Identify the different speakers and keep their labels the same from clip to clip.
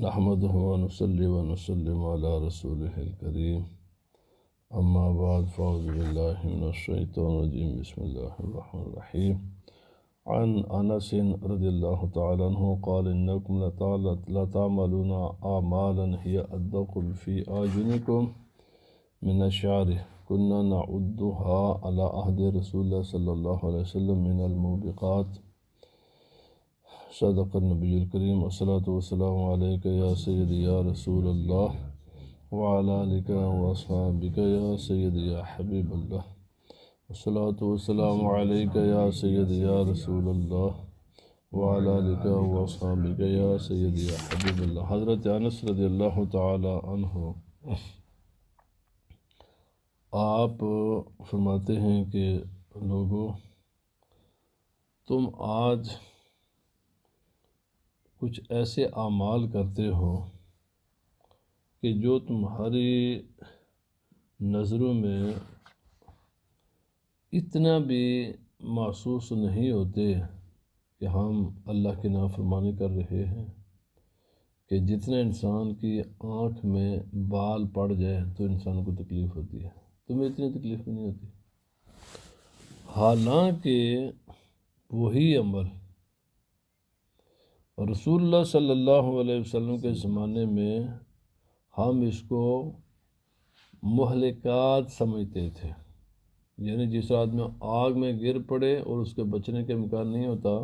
Speaker 1: نحمدہ ونصلی ونسلم علی رسولہ الکریم اما بعد فاعوذ باللہ من الشیطان الرجیم بسم اللہ الرحمن الرحیم عن انس رضی اللہ تعالی عنہ قال انکم لتعملون اعمالا هي ادق فی اعینکم من الشعر كنا نعدها على عهد رسول الله صلی اللہ علیہ وسلم من الموبقات صدق النبی الکریم والصلاة والسلام علیک یا سیدی یا رسول اللہ وعلی آلک واصحابک یا سیدی یا حبیب اللہ والصلاة والسلام علیک یا سیدی یا رسول اللہ وعلی آلک واصحابک یا سیدی یا حبیب اللہ۔ حضرت انس رضی اللہ تعالی عنہ آپ فرماتے ہیں کہ لوگو، تم آج کچھ ایسے اعمال کرتے ہو کہ جو تمہاری نظروں میں اتنا بھی محسوس نہیں ہوتے کہ ہم اللہ کی نافرمانی کر رہے ہیں، کہ جتنا انسان کی آنکھ میں بال پڑ جائے تو انسان کو تکلیف ہوتی ہے، تمہیں اتنی تکلیف نہیں ہوتی، حالانکہ وہی عمل رسول اللہ صلی اللہ علیہ وسلم کے زمانے میں ہم اس کو مہلکات سمجھتے تھے، یعنی جس آدمی آگ میں گر پڑے اور اس کے بچنے کے امکان نہیں ہوتا،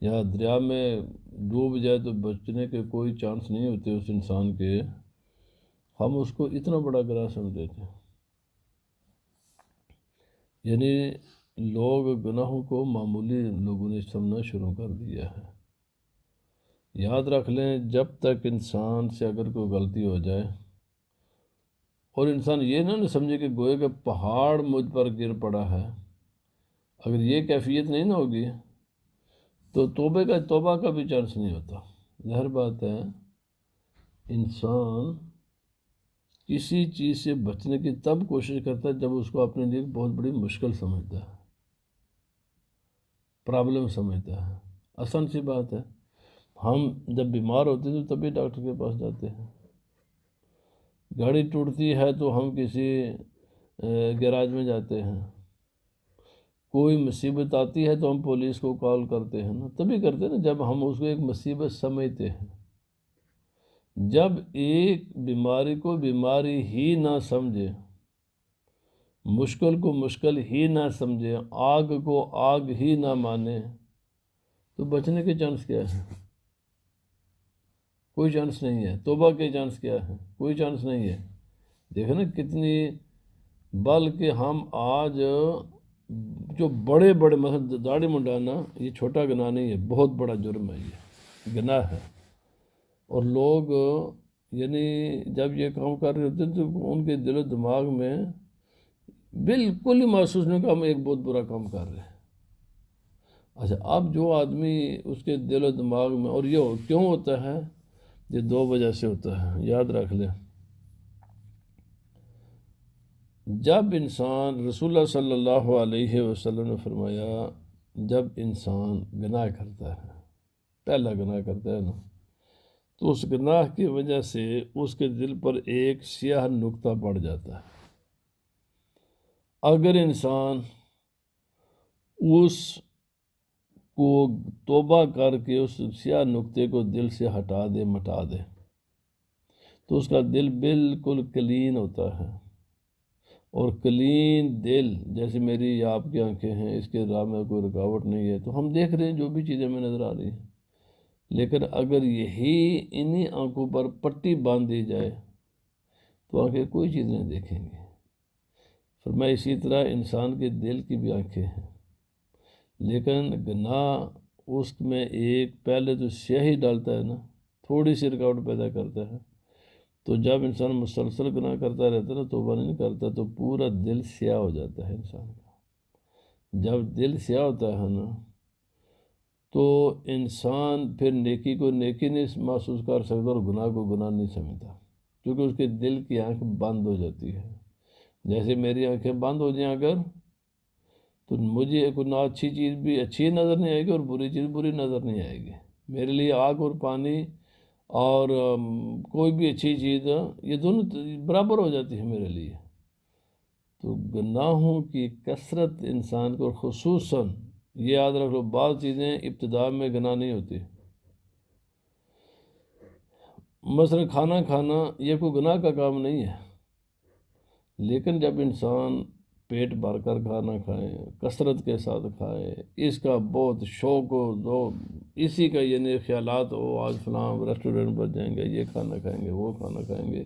Speaker 1: یا دریا میں ڈوب جائے تو بچنے کے کوئی چانس نہیں ہوتے اس انسان کے، ہم اس کو اتنا بڑا گناہ سمجھتے تھے۔ یعنی لوگ گناہوں کو معمولی لوگوں نے سمجھنا شروع کر دیا ہے۔ یاد رکھ لیں، جب تک انسان سے اگر کوئی غلطی ہو جائے اور انسان یہ نہ سمجھے کہ گویا کہ پہاڑ مجھ پر گر پڑا ہے، اگر یہ کیفیت نہیں نہ ہوگی تو توبہ کا بھی چانس نہیں ہوتا۔ ظاہر بات ہے، انسان کسی چیز سے بچنے کی تب کوشش کرتا ہے جب اس کو اپنے لیے بہت بڑی مشکل سمجھتا ہے، پرابلم سمجھتا ہے۔ آسان سی بات ہے، ہم جب بیمار ہوتے ہیں تو تبھی ڈاکٹر کے پاس جاتے ہیں، گاڑی ٹوٹتی ہے تو ہم کسی گیراج میں جاتے ہیں، کوئی مصیبت آتی ہے تو ہم پولیس کو کال کرتے ہیں نا، تبھی کرتے ہیں نا جب ہم اس کو ایک مصیبت سمجھتے ہیں۔ جب ایک بیماری کو بیماری ہی نہ سمجھے، مشکل کو مشکل ہی نہ سمجھے، آگ کو آگ ہی نہ مانے، تو بچنے کے چانس کیا ہے؟ کوئی چانس نہیں ہے۔ توبہ کے چانس کیا ہے؟ کوئی چانس نہیں ہے۔ دیکھیں نا کتنی، بلکہ ہم آج جو بڑے مثلا داڑھی منڈانا، یہ چھوٹا گناہ نہیں ہے، بہت بڑا جرم ہے، یہ گناہ ہے۔ اور لوگ یعنی جب یہ کام کر رہے ہوتے ہیں تو ان کے دل و دماغ میں بالکل ہی محسوس نہیں کہ ہم ایک بہت برا کام کر رہے ہیں۔ اچھا، اب جو آدمی اس کے دل و دماغ میں، اور یہ کیوں ہوتا ہے؟ یہ دو وجہ سے ہوتا ہے، یاد رکھ لیں۔ جب انسان، رسول اللہ صلی اللہ علیہ وسلم نے فرمایا، جب انسان گناہ کرتا ہے، پہلا گناہ کرتا ہے نا، تو اس گناہ کی وجہ سے اس کے دل پر ایک سیاہ نقطہ پڑ جاتا ہے۔ اگر انسان اس کو توبہ کر کے اس سیاہ نقطے کو دل سے ہٹا دے، مٹا دے، تو اس کا دل بالکل کلین ہوتا ہے۔ اور کلین دل، جیسے میری یا آپ کی آنکھیں ہیں، اس کے راہ میں کوئی رکاوٹ نہیں ہے تو ہم دیکھ رہے ہیں جو بھی چیزیں ہمیں نظر آ رہی ہیں، لیکن اگر یہی انہی آنکھوں پر پٹی باندھ دی جائے تو آنکھیں کوئی چیز نہیں دیکھیں گی۔ فرمایا اسی طرح انسان کے دل کی بھی آنکھیں ہیں، لیکن گناہ اس میں ایک پہلے تو سیاہی ڈالتا ہے نا، تھوڑی سی رکاوٹ پیدا کرتا ہے، تو جب انسان مسلسل گناہ کرتا رہتا ہے نا، توبہ نہیں کرتا، تو پورا دل سیاہ ہو جاتا ہے انسان کا۔ جب دل سیاہ ہوتا ہے نا تو انسان پھر نیکی کو نیکی نہیں محسوس کر سکتا اور گناہ کو گناہ نہیں سمجھتا، کیونکہ اس کے دل کی آنکھ بند ہو جاتی ہے۔ جیسے میری آنکھیں بند ہو جائیں اگر، تو مجھے کوئی نہ اچھی چیز بھی اچھی نظر نہیں آئے گی اور بری چیز بری نظر نہیں آئے گی۔ میرے لیے آگ اور پانی اور کوئی بھی اچھی چیز، یہ دونوں برابر ہو جاتی ہے میرے لیے۔ تو گناہوں کی کثرت انسان کو، خصوصاً یہ یاد رکھ لو، بعض چیزیں ابتدا میں گناہ نہیں ہوتی۔ مثلا کھانا کھانا یہ کوئی گناہ کا کام نہیں ہے، لیکن جب انسان پیٹ بھر کر کھانا کھائے، کثرت کے ساتھ کھائے، اس کا بہت شوق ہو، دو اسی کا یعنی خیالات ہو، آج فلاں ریسٹورنٹ پر جائیں گے، یہ کھانا کھائیں گے، وہ کھانا کھائیں گے،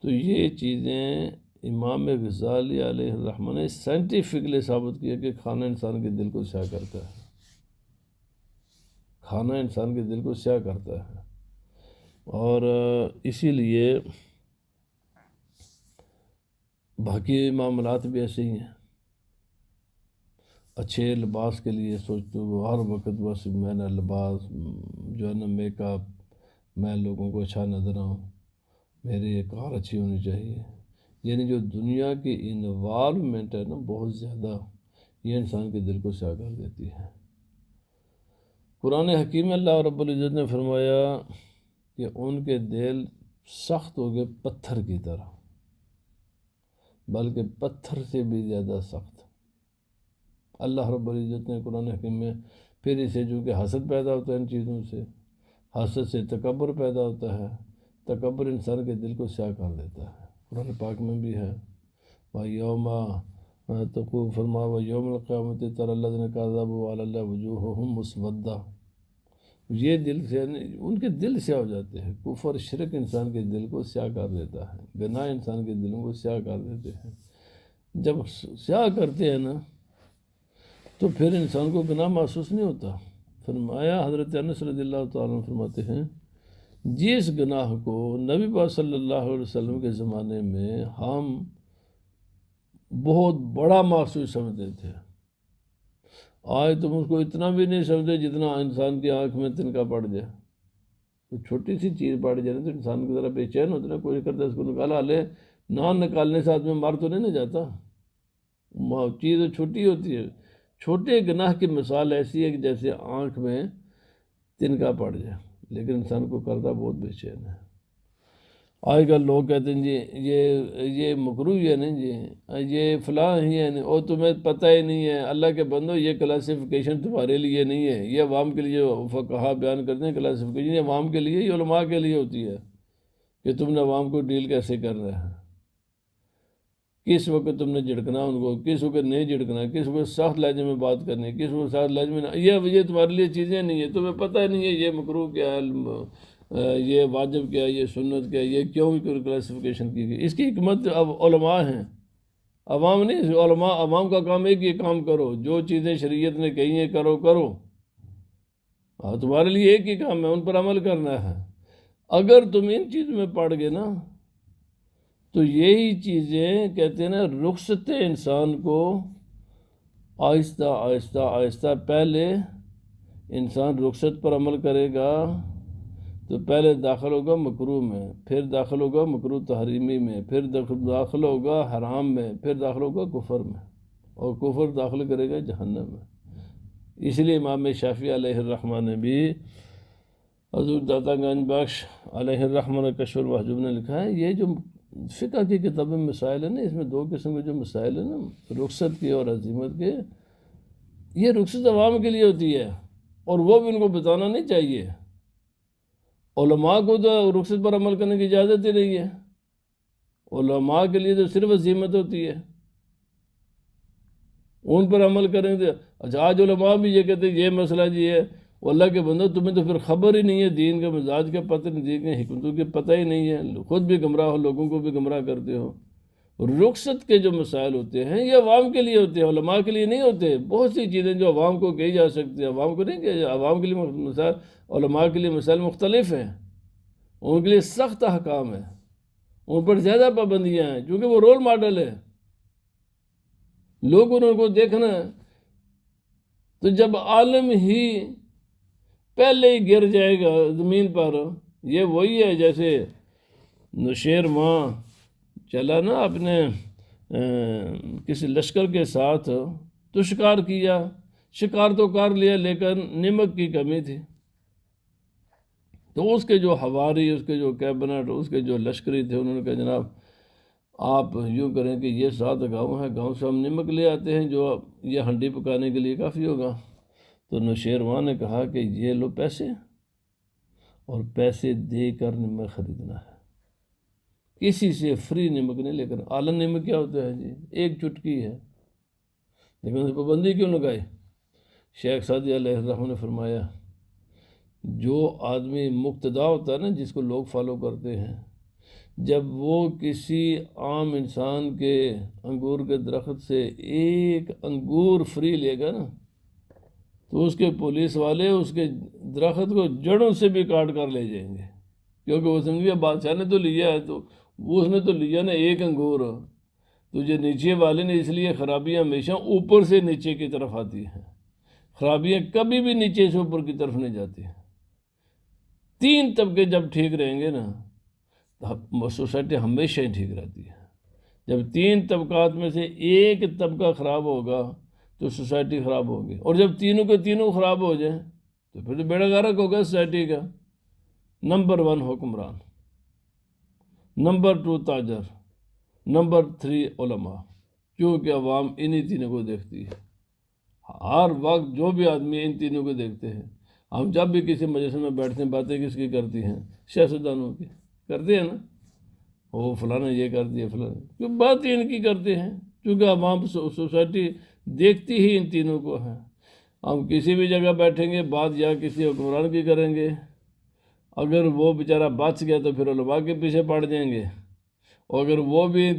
Speaker 1: تو یہ چیزیں امام غزالی علیہ الرحمہ نے سائنٹیفکلی ثابت کیا کہ کھانا انسان کے دل کو سیاہ کرتا ہے، کھانا انسان کے دل کو سیاہ کرتا ہے۔ اور اسی لیے باقی معاملات بھی ایسے ہی ہیں۔ اچھے لباس کے لیے سوچتے ہو ہر وقت بس میں نے لباس جو ہے نا، میک اپ، میں لوگوں کو اچھا نظر آؤں، میری یہ کار اچھی ہونی چاہیے، یعنی جو دنیا کی انوالومنٹ ہے نا بہت زیادہ، یہ انسان کے دل کو سیاہ کر دیتی ہے۔ قرآن حکیم میں اللہ رب العزت نے فرمایا کہ ان کے دل سخت ہو گئے پتھر کی طرح، بلکہ پتھر سے بھی زیادہ سخت۔ اللہ رب العزت نے قرآن حکیم میں پھر اسے جو کہ حسد پیدا ہوتا ہے ان چیزوں سے، حسد سے تکبر پیدا ہوتا ہے، تکبر انسان کے دل کو سیاہ کر دیتا ہے۔ قرآن پاک میں بھی ہے وَيَوْمَ تَقُومُ فرما وَيَوْمَ الْقِيَامَةِ تَرَى الَّذِينَ كَذَبُوا عَلَى اللَّهِ وُجُوهُهُمْ مُسْوَدَّةٌ، یہ دل سے ان کے دل سیاہ ہو جاتے ہیں۔ کفر شرک انسان کے دل کو سیاہ کر دیتا ہے، گناہ انسان کے دلوں کو سیاہ کر دیتے ہیں۔ جب سیاہ کرتے ہیں نا تو پھر انسان کو گناہ محسوس نہیں ہوتا۔ فرمایا حضرت انس رضی اللہ تعالیٰ عنہ فرماتے ہیں، جس گناہ کو نبی پاک صلی اللہ علیہ وسلم کے زمانے میں ہم بہت بڑا محسوس سمجھتے تھے، آج تم اس کو اتنا بھی نہیں سمجھتے جتنا انسان کی آنکھ میں تنکا پڑ جائے۔ کوئی چھوٹی سی چیز پڑ جائے تو انسان کی ذرا بے چین ہوتا ہے، کوشش کرتا ہے اس کو نکالا لے، نہ نکالنے سے آدمی مار تو نہیں نہ جاتا، چیز چھوٹی ہوتی ہے۔ چھوٹے گناہ کی مثال ایسی ہے کہ جیسے آنکھ میں تنکا پڑ جائے، لیکن انسان کو کرتا بہت بے چین ہے۔ آج کل لوگ کہتے ہیں جی یہ مکروہ ہے نہیں جی، یہ فلاں ہی ہے نہیں، اور تمہیں پتہ ہی نہیں ہے۔ اللہ کے بندو، یہ کلاسیفیکیشن تمہارے لیے نہیں ہے، یہ عوام کے لیے فقہا بیان کرتے ہیں کلاسیفیکیشن، یہ عوام کے لیے، یہ علماء کے لیے ہوتی ہے کہ تم نے عوام کو ڈیل کیسے کر رہے ہیں، کس وقت تم نے جھڑکنا ان کو، کس وقت نہیں جھڑکنا، کس وقت سخت لہجے میں بات کرنی، کس وقت سخت لہجے میں یہ تمہارے لیے چیزیں نہیں ہیں، تمہیں پتہ نہیں ہے یہ مکروہ کیا ہے، یہ واجب کیا ہے، یہ سنت کیا ہے، یہ کیوں کلاسیفیکیشن کی گئی۔ اس کی حکمت اب علماء ہیں، عوام نہیں۔ علماء عوام کا کام ہے کہ یہ کام کرو، جو چیزیں شریعت نے کہی ہیں کرو تمہارے لیے ایک ہی کام ہے، ان پر عمل کرنا ہے۔ اگر تم ان چیزوں میں پڑ گئے نا تو یہی چیزیں کہتے ہیں نا، رخصت انسان کو آہستہ آہستہ آہستہ، پہلے انسان رخصت پر عمل کرے گا تو پہلے داخل ہوگا مکروہ میں، پھر داخل ہوگا مکروہ تحریمی میں، پھر داخل ہوگا حرام میں، پھر داخل ہوگا کفر میں، اور کفر داخل کرے گا جہنم میں۔ اس لیے امام شافعی علیہ الرحمہ نے بھی، حضور داتا گنج بخش علیہ الرحمہ نے کشف المحجوب نے لکھا ہے، یہ جو فقہ کی کتابیں مسائل ہیں نا، اس میں دو قسم کے جو مسائل ہیں نا، رخصت کے اور عزیمت کے، یہ رخصت عوام کے لیے ہوتی ہے، اور وہ بھی ان کو بتانا نہیں چاہیے۔ علماء کو تو رخصت پر عمل کرنے کی اجازت ہی نہیں ہے، علماء کے لیے تو صرف عزیمت ہوتی ہے، ان پر عمل کریں گے۔ اچھا، آج علماء بھی یہ کہتے ہیں یہ مسئلہ جی ہے، اللہ کے بندو تمہیں تو پھر خبر ہی نہیں ہے، دین کا مزاج کا پتہ نہیں، دین کی حکمتوں کے پتہ ہی نہیں ہے، خود بھی گمراہ ہو، لوگوں کو بھی گمراہ کرتے ہو۔ رخصت کے جو مسائل ہوتے ہیں یہ عوام کے لیے ہوتے ہیں، علماء کے لیے نہیں ہوتے۔ بہت سی چیزیں جو عوام کو کہی جا سکتی ہیں، عوام کو نہیں کہی جا، عوام کے لیے مسائل، علماء کے لیے مسائل مختلف ہیں، ان کے لیے سخت احکام ہیں، ان پر زیادہ پابندیاں ہیں، کیونکہ وہ رول ماڈل ہے، لوگوں نے ان کو دیکھنا ہے۔ تو جب عالم ہی پہلے ہی گر جائے گا زمین پر، یہ وہی ہے جیسے نوشیر ماں چلا نا اپنے کسی لشکر کے ساتھ، تو شکار کیا، شکار تو کر لیا لیکن نمک کی کمی تھی، تو اس کے جو حواری، اس کے جو کیبنٹ، اس کے جو لشکری تھے، انہوں نے کہا جناب آپ یوں کریں کہ یہ 7 گاؤں ہے، گاؤں سے ہم نمک لے آتے ہیں جو یہ ہنڈی پکانے کے لیے کافی ہوگا۔ تو نوشیروان نے کہا کہ یہ لو پیسے، اور پیسے دے کر نمک خریدنا ہے، کسی سے فری نمک نہیں لے کر۔ آلن نمک کیا ہوتا ہے جی؟ ایک چٹکی ہے، لیکن اس پابندی کیوں لگائی؟ شیخ سعدی علیہ الرحمہ نے فرمایا جو آدمی مقتدا ہوتا ہے نا، جس کو لوگ فالو کرتے ہیں، جب وہ کسی عام انسان کے انگور کے درخت سے ایک انگور فری لے گا نا، تو اس کے پولیس والے اس کے درخت کو جڑوں سے بھی کاٹ کر لے جائیں گے، کیونکہ وہ سمجھے بادشاہ نے تو لیا ہے، تو اس نے تو لیا نا ایک انگور، تو جو نیچے والے نے، اس لیے خرابیاں ہمیشہ اوپر سے نیچے کی طرف آتی ہیں، خرابیاں کبھی بھی نیچے سے اوپر کی طرف نہیں جاتی ہیں۔ 3 طبقے جب ٹھیک رہیں گے نا، تو سوسائٹی ہمیشہ ہی ٹھیک رہتی ہے۔ جب 3 طبقات میں سے ایک طبقہ خراب ہوگا تو سوسائٹی خراب ہوگی، اور جب تینوں کے تینوں خراب ہو جائیں تو پھر تو بیڑا غرق ہوگا سوسائٹی کا۔ نمبر 1 حکمران، نمبر 2 تاجر، نمبر 3 علماء، کیونکہ عوام انہی تینوں کو دیکھتی ہے۔ ہر وقت جو بھی آدمی ان تینوں کو دیکھتے ہیں۔ ہم جب بھی کسی مجلس میں بیٹھتے ہیں، باتیں کس کی کرتی ہیں؟ سیاستدانوں کی کرتے ہیں نا، وہ فلانا یہ کر دیا، فلانا، کیوں بات ان کی کرتے ہیں؟ کیونکہ عوام سوسائٹی دیکھتی ہی ان تینوں کو ہے۔ ہم کسی بھی جگہ بیٹھیں گے، بات یا کسی حکمران کی کریں گے، اگر وہ بیچارہ بچ گیا تو پھر علماء کے پیچھے پڑ جائیں گے، اور اگر وہ بھی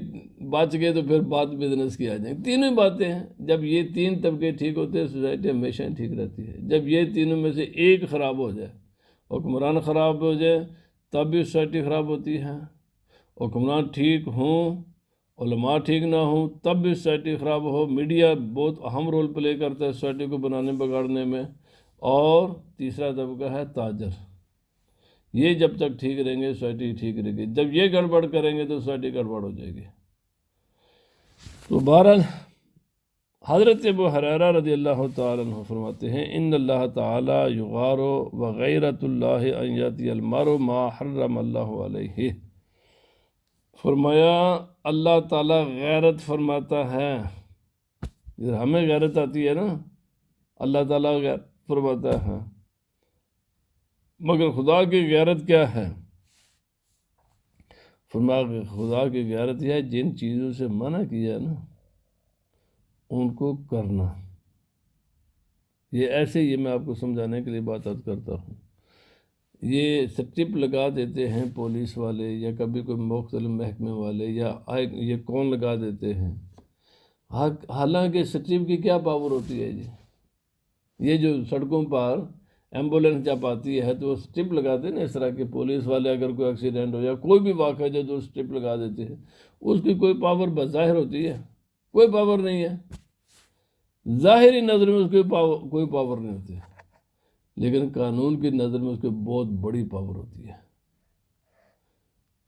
Speaker 1: بچ گئے تو پھر بات بزنس کی آ جائیں گے۔ تینوں ہی باتیں ہیں۔ جب یہ 3 طبقے ٹھیک ہوتے ہیں، سوسائٹی ہمیشہ ٹھیک رہتی ہے۔ جب یہ تینوں میں سے ایک خراب ہو جائے، حکمران خراب ہو جائے، تب بھی سوسائٹی خراب ہوتی ہے۔ حکمران ٹھیک ہوں، علماء ٹھیک نہ ہوں، تب بھی سوسائٹی خراب ہو۔ میڈیا بہت اہم رول پلے کرتا ہے سوسائٹی کو بنانے بگاڑنے میں۔ اور تیسرا طبقہ ہے تاجر۔ یہ جب تک ٹھیک رہیں گے سوسائٹی ٹھیک رہے گی، جب یہ گڑبڑ کریں گے تو سوسائٹی گڑبڑ ہو جائے گی۔ تو بہرحال حضرت ابو ہریرہ رضی اللہ تعالیٰ عنہ فرماتے ہیں ان اللہ تعالیٰ یغار وغیرۃ اللہ ان یاتی المرء ما حرم اللہ علیہ، فرمایا اللہ تعالیٰ غیرت فرماتا ہے، ہمیں غیرت آتی ہے نا، اللہ تعالیٰ غیرت فرماتا ہے، مگر خدا کی غیرت کیا ہے؟ فرمایا کہ خدا کی غیرت یہ ہے جن چیزوں سے منع کیا ہے نا ان کو کرنا۔ یہ ایسے ہی میں آپ کو سمجھانے کے لیے بات کرتا ہوں۔ یہ سٹرپ لگا دیتے ہیں پولیس والے، یا کبھی کوئی مختلف محکمے والے، یا یہ کون لگا دیتے ہیں؟ حالانکہ سٹرپ کی کیا پاور ہوتی ہے جی؟ یہ جو سڑکوں پر ایمبولینس جب آتی ہے تو وہ سٹرپ لگاتے ہیں نا، اس طرح کے پولیس والے، اگر کوئی ایکسیڈنٹ ہو یا کوئی بھی واقعہ جو تو سٹرپ لگا دیتے ہیں، اس کی کوئی پاور بظاہر ہوتی ہے؟ کوئی پاور نہیں ہے، ظاہری نظر میں اس کی کوئی پاور نہیں ہوتی، لیکن قانون کی نظر میں اس کی بہت بڑی پاور ہوتی ہے۔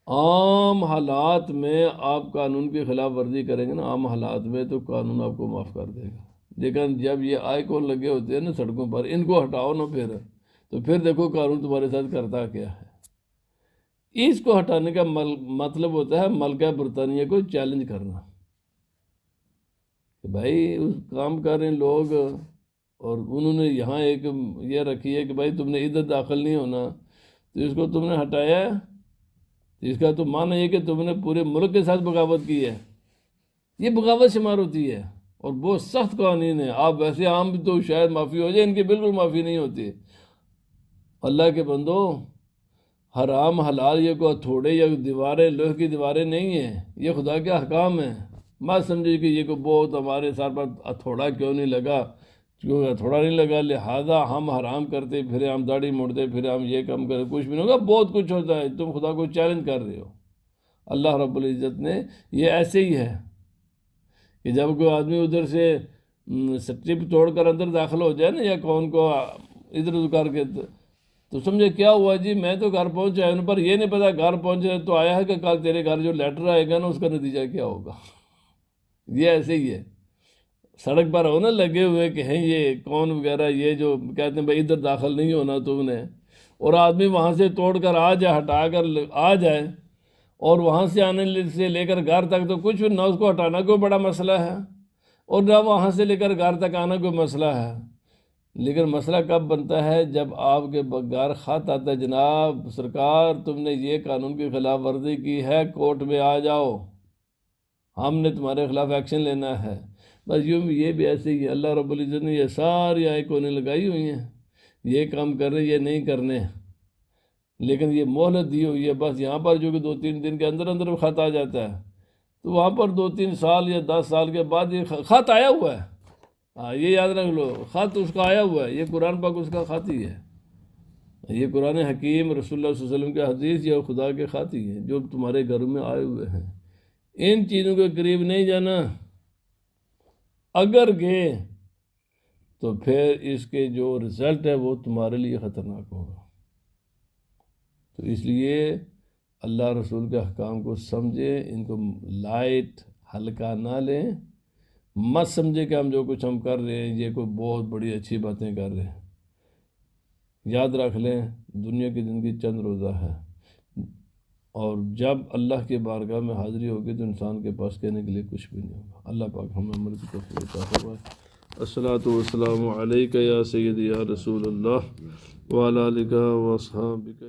Speaker 1: عام حالات میں آپ قانون کی خلاف ورزی کریں گے نا، عام حالات میں تو قانون آپ کو معاف کر دے گا، لیکن جب یہ آئیکن لگے ہوتے ہیں نا سڑکوں پر، ان کو ہٹاؤ نا پھر دیکھو قانون تمہارے ساتھ کرتا کیا ہے۔ اس کو ہٹانے کا مطلب ہوتا ہے ملکہ برطانیہ کو چیلنج کرنا کہ بھائی اس کام کر رہے ہیں لوگ، اور انہوں نے یہاں ایک یہ رکھی ہے کہ بھائی تم نے ادھر داخل نہیں ہونا، تو اس کو تم نے ہٹایا ہے، تو اس کا تو معنی یہ کہ تم نے پورے ملک کے ساتھ بغاوت کی ہے۔ یہ بغاوت شمار ہوتی ہے، اور بہت سخت قوانین ہے۔ آپ ویسے عام تو شاید معافی ہو جائے، ان کی بالکل معافی نہیں ہوتی۔ اللہ کے بندو، حرام حلال یہ کوئی ہتھوڑے یا دیواریں، لوہے کی دیواریں نہیں ہیں، یہ خدا کے احکام ہیں۔ مت سمجھے کہ یہ کوئی بہت ہمارے سر پر ہتھوڑا کیوں نہیں لگا، کیوں ہتھوڑا نہیں لگا لہذا ہم حرام کرتے پھرے، ہم داڑھی موڑتے پھرے، ہم یہ کم کرتے، کچھ بھی نہیں ہوگا۔ بہت کچھ ہوتا ہے، تم خدا کو چیلنج کر رہے ہو۔ اللہ رب العزت نے یہ ایسے ہی ہے کہ جب کوئی آدمی ادھر سے سٹرپ توڑ کر اندر داخل ہو جائے نا، یا کون کو ادھر ادھر کر کے، تو سمجھے کیا ہوا جی، میں تو گھر پہنچا، ان پر یہ نہیں پتا گھر پہنچے تو آیا ہے کہ کل تیرے گھر جو لیٹر آئے گا نا اس کا نتیجہ کیا ہوگا۔ یہ ایسے ہی ہے، سڑک پر ہو نا لگے ہوئے کہ ہیں یہ کون وغیرہ، یہ جو کہتے ہیں بھائی ادھر داخل نہیں ہونا تم نے، اور آدمی وہاں سے توڑ کر آ جائے، ہٹا کر آ جائے، اور وہاں سے آنے سے لے کر گھر تک تو کچھ نہ اس کو ہٹانا کوئی بڑا مسئلہ ہے، اور نہ وہاں سے لے کر گھر تک آنا کوئی مسئلہ ہے۔ لیکن مسئلہ کب بنتا ہے؟ جب آپ کے گھر خط آتا ہے، جناب سرکار تم نے یہ قانون کی خلاف ورزی کی ہے، کورٹ میں آ جاؤ، ہم نے تمہارے خلاف ایکشن لینا ہے۔ بس یہ بھی ایسے ہی ہے، اللہ رب العزت نے یہ ساری آئیکونیں لگائی ہوئی ہیں، یہ کام کرنے یہ نہیں کرنے، لیکن یہ مہلت دی ہوئی ہے۔ بس یہاں پر جو کہ 2-3 دن کے اندر اندر خط آ جاتا ہے، تو وہاں پر 2-3 سال یا 10 سال کے بعد یہ خط آیا ہوا ہے۔ ہاں یہ یاد رکھ لو، خط اس کا آیا ہوا ہے، یہ قرآن پاک اس کا خط ہی ہے، یہ قرآن حکیم رسول اللہ صلی اللہ علیہ وسلم کے حدیث یا خدا کے خط ہی ہیں جو تمہارے گھروں میں آئے ہوئے ہیں۔ ان چیزوں کے قریب نہیں جانا، اگر گئے تو پھر اس کے جو رزلٹ ہے وہ تمہارے لیے خطرناک ہوگا۔ تو اس لیے اللہ رسول کے احکام کو سمجھیں، ان کو لائٹ ہلکا نہ لیں، مت سمجھے کہ ہم جو کچھ ہم کر رہے ہیں یہ کوئی بہت بڑی اچھی باتیں کر رہے ہیں۔ یاد رکھ لیں دنیا کی زندگی چند روزہ ہے، اور جب اللہ کے بارگاہ میں حاضری ہوگی تو انسان کے پاس کہنے کے لیے کچھ بھی نہیں ہوگا۔ اللہ پاک ہمیں عمل کی توفیق عطا فرمائے۔ الصلاۃ والسلام علیک یا سیدی یا رسول اللہ وعلی آلک و اصحابک۔